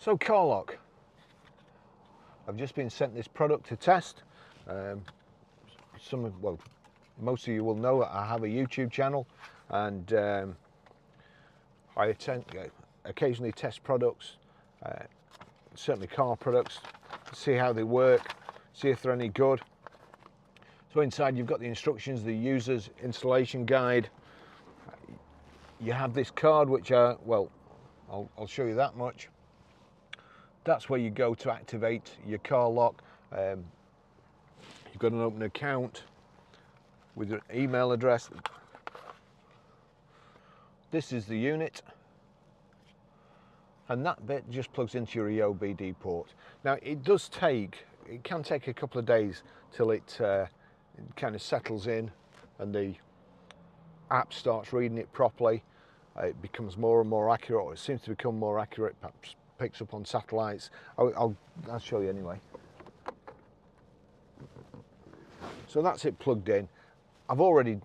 So car lock, I've just been sent this product to test. Most of you will know that I have a YouTube channel, and I occasionally test products, certainly car products, see how they work, see if they're any good. So inside you've got the instructions, the user's installation guide. You have this card which I'll show you that much. That's where you go to activate your car lock. You've got an open account with an email address. This is the unit, and that bit just plugs into your EOBD port. Now it can take a couple of days till it kind of settles in and the app starts reading it properly. It becomes more and more accurate, or it seems to become more accurate, perhaps picks up on satellites. I'll show you anyway. So that's it plugged in. I've already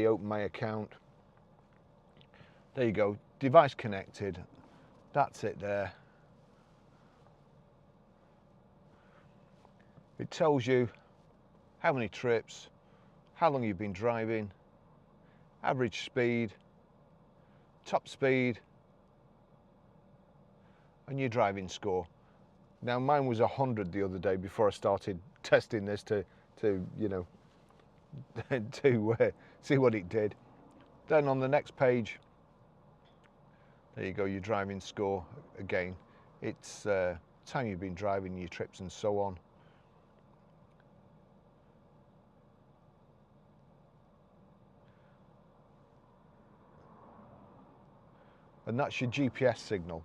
opened my account. There you go, device connected. That's it there. It tells you how many trips, how long you've been driving, average speed, top speed, and your driving score. Now mine was 100 the other day before I started testing this to you know to see what it did. Then on the next page, there you go, your driving score again. It's time you've been driving, your trips and so on. And that's your GPS signal.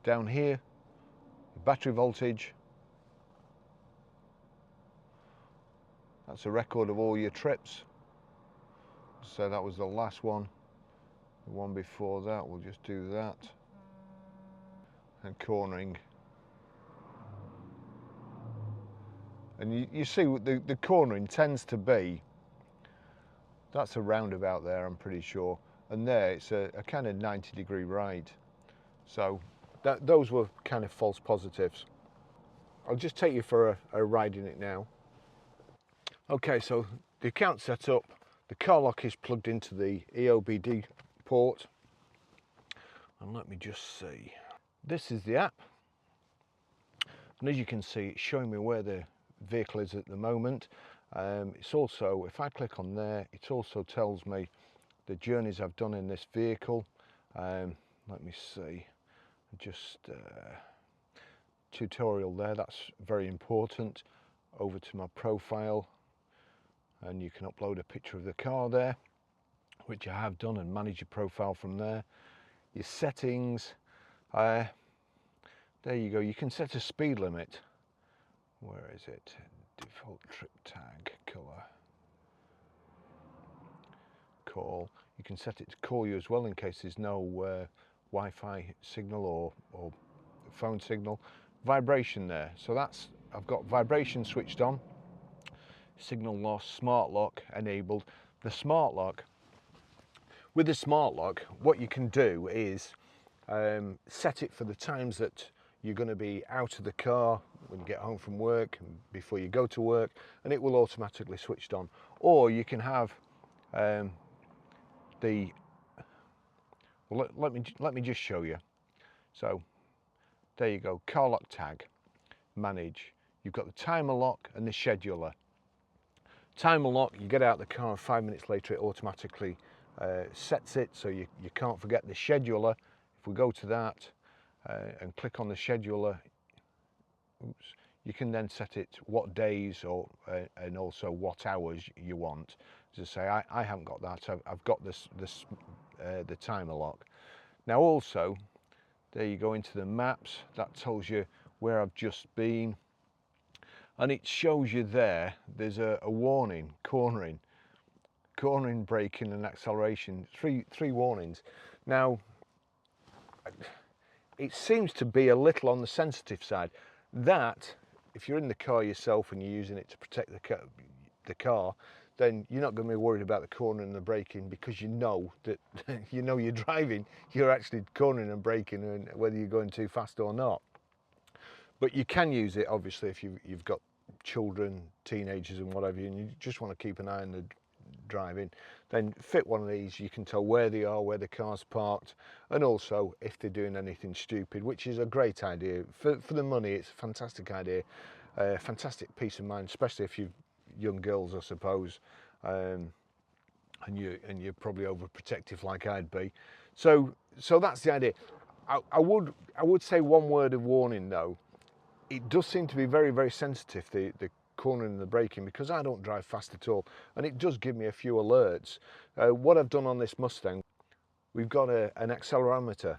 Down here, battery voltage. That's a record of all your trips. So that was the last one. The one before that, we'll just do that. And cornering. And you see the cornering tends to be, that's a roundabout there, I'm pretty sure. And there it's a kind of 90-degree right. So those were kind of false positives. I'll just take you for a ride in it now. Okay, so the account's set up, the car lock is plugged into the EOBD port, and let me just see. This is the app, and as you can see, it's showing me where the vehicle is at the moment. It's also, if I click on there, it also tells me the journeys I've done in this vehicle. Let me see. Just tutorial there, that's very important. Over to my profile, and you can upload a picture of the car there, which I have done, and manage your profile from there. Your settings, there you go, you can set a speed limit. Where is it? Default trip tag, colour, call. You can set it to call you as well in case there's no Wi-Fi signal or phone signal. Vibration there, so that's, I've got vibration switched on, signal loss, smart lock enabled. The smart lock, with the smart lock, what you can do is set it for the times that you're going to be out of the car when you get home from work and before you go to work, and it will automatically switch on. Or you can have let me just show you. So there you go, car lock tag, manage. You've got the timer lock and the scheduler. Timer lock, you get out of the car and 5 minutes later it automatically sets it, so you can't forget. The scheduler, if we go to that and click on the scheduler, you can then set it what days and also what hours you want. As I say, I haven't got that. I've got the timer lock. Now also, there you go into the maps. That tells you where I've just been, and it shows you there's a warning: cornering, braking and acceleration. Three warnings. Now it seems to be a little on the sensitive side. That if you're in the car yourself and you're using it to protect the car, then you're not going to be worried about the cornering and the braking, because you know that you know you're driving, you're actually cornering and braking, and whether you're going too fast or not. But you can use it obviously if you've got children, teenagers and whatever, and you just want to keep an eye on the driving, then fit one of these. You can tell where they are, where the car's parked, and also if they're doing anything stupid, which is a great idea. For the money, it's a fantastic idea, fantastic peace of mind, especially if you've young girls, I suppose, and you're probably overprotective like I'd be. So that's the idea. I would say one word of warning though. It does seem to be very, very sensitive, the cornering and the braking, because I don't drive fast at all, and it does give me a few alerts. What I've done on this Mustang, we've got an accelerometer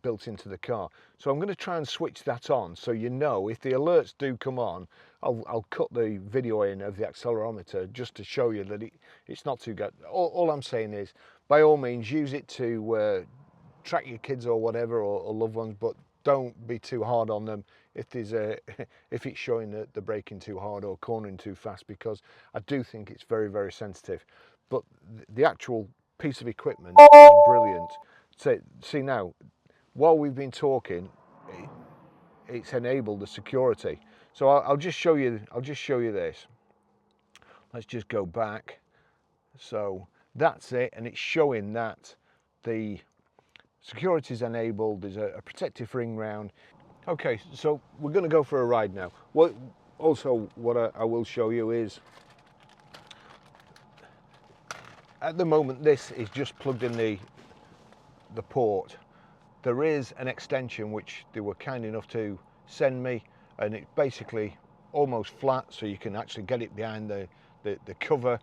built into the car, so I'm going to try and switch that on, so you know if the alerts do come on, I'll cut the video in of the accelerometer just to show you that it's not too good. All I'm saying is, by all means, use it to track your kids or whatever, or loved ones, but don't be too hard on them if there's if it's showing that they're braking too hard or cornering too fast, because I do think it's very, very sensitive. But the actual piece of equipment is brilliant. So see now, while we've been talking, it's enabled the security. So I'll just show you. I'll just show you this. Let's just go back. So that's it, and it's showing that the security is enabled. There's a protective ring round. Okay, so we're going to go for a ride now. What I will show you is, at the moment this is just plugged in the port. There is an extension which they were kind enough to send me, and it's basically almost flat, so you can actually get it behind the cover,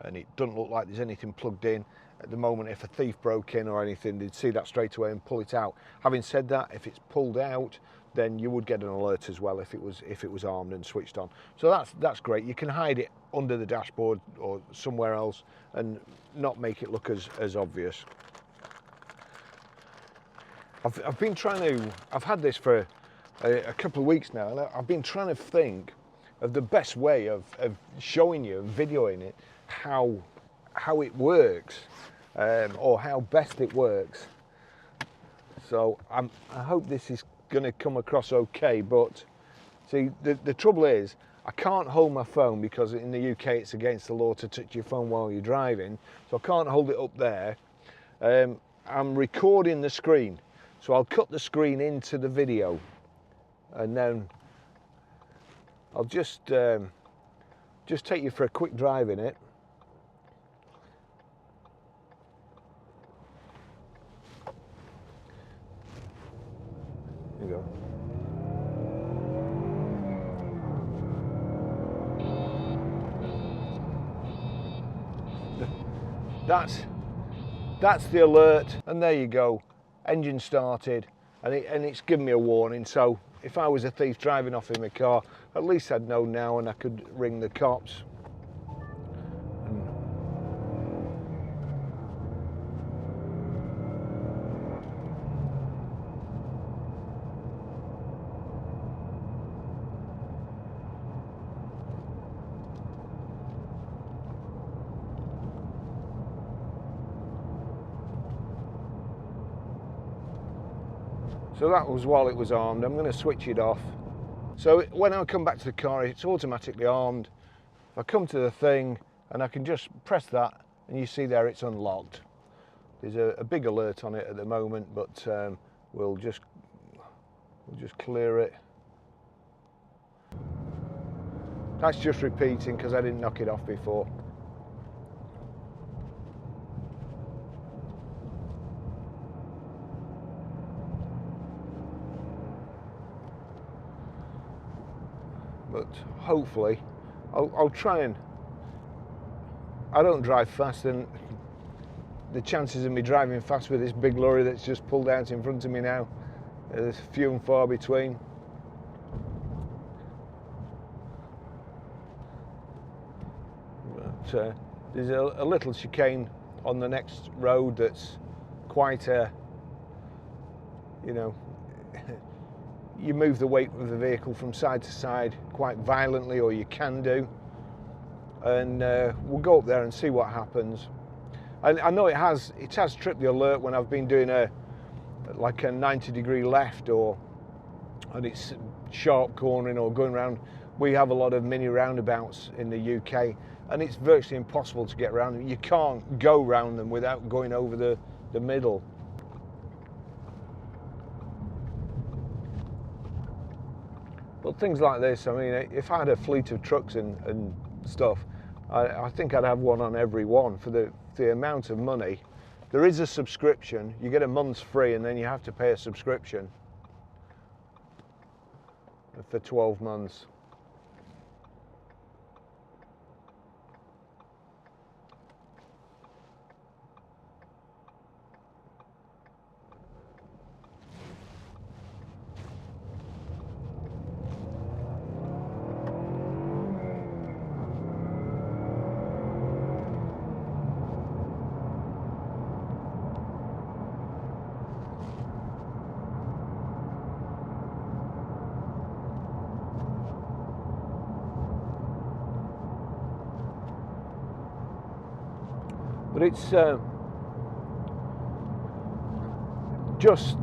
and it doesn't look like there's anything plugged in. At the moment, if a thief broke in or anything, they'd see that straight away and pull it out. Having said that, if it's pulled out, then you would get an alert as well if it was armed and switched on. So that's great. You can hide it under the dashboard or somewhere else and not make it look as obvious. I've been trying to. I've had this for a couple of weeks now, and I've been trying to think of the best way of showing you and videoing it how it works, or how best it works. So I hope this is going to come across okay. But see, the trouble is, I can't hold my phone because in the UK it's against the law to touch your phone while you're driving. So I can't hold it up there. I'm recording the screen, so I'll cut the screen into the video, and then I'll just take you for a quick drive in it. There you go. That's the alert, and there you go. Engine started, and it's given me a warning. So if I was a thief driving off in my car, at least I'd know now, and I could ring the cops. So that was while it was armed. I'm going to switch it off. So when I come back to the car, it's automatically armed. If I come to the thing, and I can just press that, and you see there it's unlocked. There's a big alert on it at the moment, but we'll just clear it. That's just repeating because I didn't knock it off before. But hopefully, I'll try and. I don't drive fast, and the chances of me driving fast with this big lorry that's just pulled out in front of me now, there's few and far between. But there's a little chicane on the next road that's quite a, you know, you move the weight of the vehicle from side to side quite violently, or you can do. and we'll go up there and see what happens. I know it has tripped the alert when I've been doing like a 90-degree left, and it's sharp cornering or going around. We have a lot of mini roundabouts in the UK, and it's virtually impossible to get around them. You can't go round them without going over the middle. But things like this, I mean, if I had a fleet of trucks and stuff, I think I'd have one on every one for the amount of money. There is a subscription. You get a month's free, and then you have to pay a subscription for 12 months. But it's just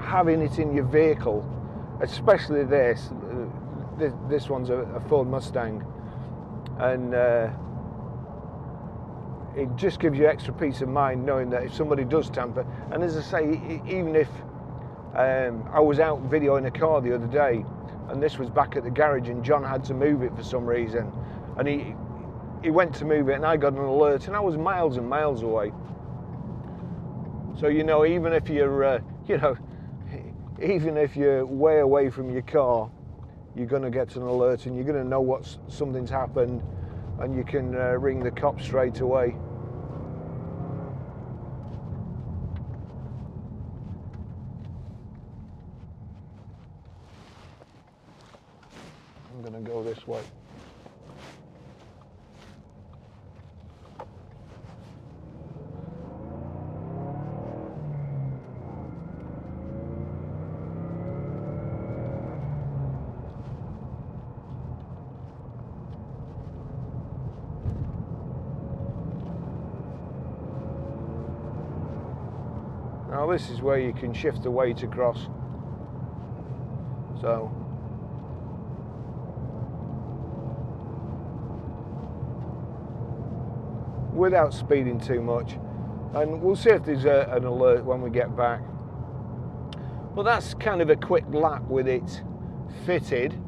having it in your vehicle, especially this one's a Ford Mustang, and it just gives you extra peace of mind knowing that if somebody does tamper, and as I say, even if I was out videoing a car the other day, and this was back at the garage, and John had to move it for some reason, and he went to move it, and I got an alert, and I was miles and miles away. So even if you're even if you're way away from your car, you're going to get an alert, and you're going to know something's happened, and you can ring the cops straight away. I'm going to go this way. Now this is where you can shift the weight across. So without speeding too much, and we'll see if there's an alert when we get back. But that's kind of a quick lap with it fitted.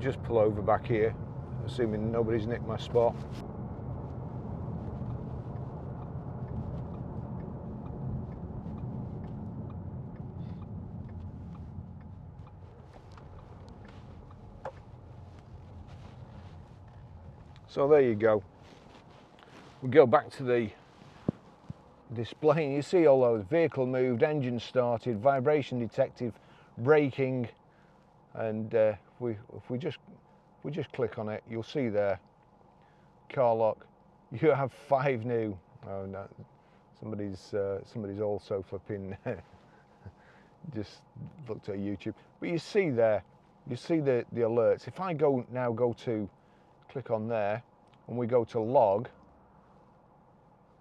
Just pull over back here, assuming nobody's nicked my spot. So there you go. We go back to the display, and you see all those: vehicle moved, engine started, vibration detected, braking, and if we just click on it, you'll see there, car lock. You have 5 new. Oh no, somebody's also flipping. Just looked at YouTube, but you see there, you see the alerts. If I go to click on there, and we go to log,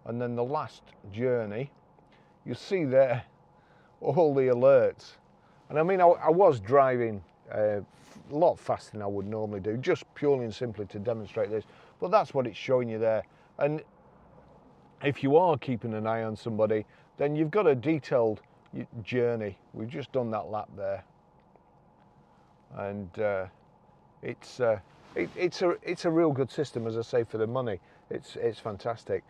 and then the last journey, you see there all the alerts. And I mean, I was driving a lot faster than I would normally do, just purely and simply to demonstrate this, but that's what it's showing you there. And if you are keeping an eye on somebody, then you've got a detailed journey. We've just done that lap there, and It's it's a real good system, as I say, for the money. It's fantastic.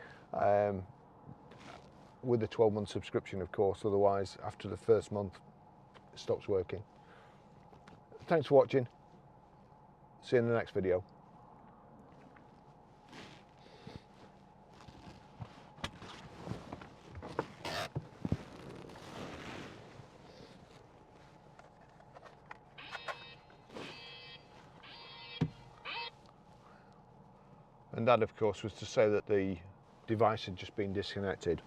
With a 12-month subscription, of course. Otherwise, after the first month, it stops working. Thanks for watching. See you in the next video. And that, of course, was to say that the device had just been disconnected.